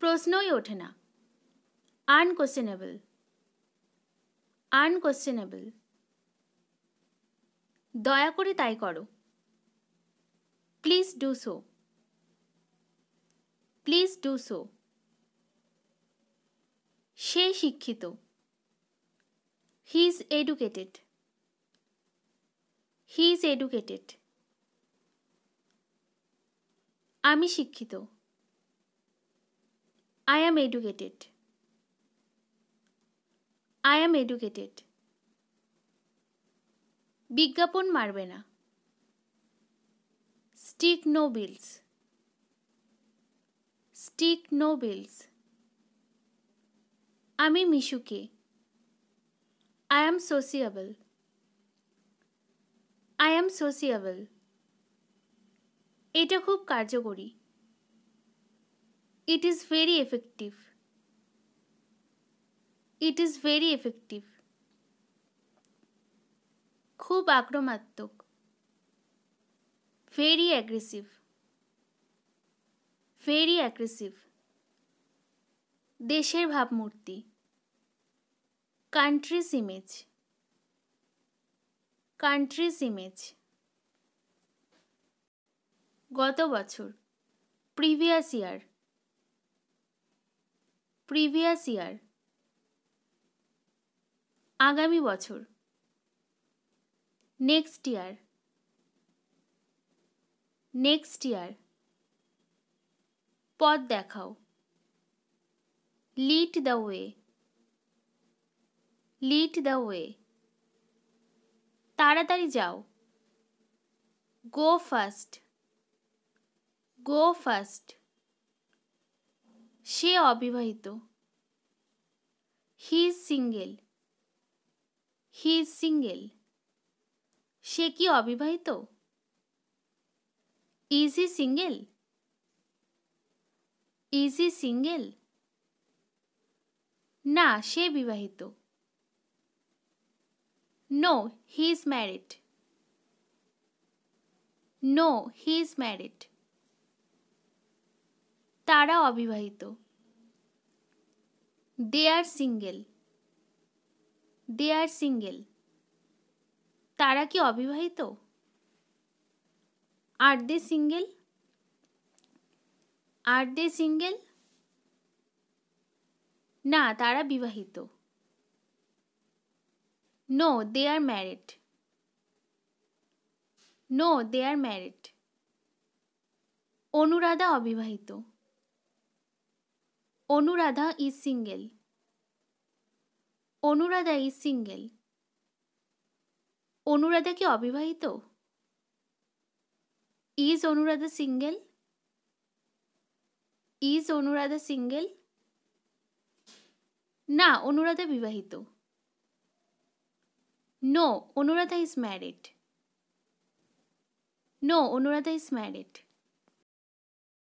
প্রশ্নই ওঠে না। আনকোশ্চেনেবল, আনকোশ্চেনেবল। দয়া করে তাই করো। Please do so, please do so. সে শিক্ষিত। He is educated, he is educated. আমি শিক্ষিত। I am educated, I am educated. বিজ্ঞাপন মারবে না। Stick no bills, stick no bills. আমি মিশুকে। I am সোসিয়েবল, I am সোসিয়েবল। এটা খুব কার্যকরী। It is very effective, it is very effective. খুব আক্রমণাত্মক। Very aggressive, very aggressive. দেশের ভাবমূর্তি। Country's image, country's image. গত বছর। Previous year, previous year. আগামী বছর। Next year, next year. পথ দেখাও। Lead the way, lead the way. তাড়াতাড়ি যাও। Go fast, go fast. সে অবিবাহিত। He is single, he is single. সে কি অবিবাহিত? Is he single, is he single. না, সে বিবাহিত। No, he is married, no, he is married. তারা অবিবাহিত। They are single, they are single. তারা কি অবিবাহিত? Are they single, are they single. না, তারা বিবাহিত। No, they are married, no, they are married. Anuradha অবিবাহিত। Anuradha is single, Anuradha is single. Anuradha কি অবিবাহিত? Is Anuradha single, is Anuradha single. না, অনুরাধা বিবাহিত। No, Anuradha is married, no, Anuradha is married.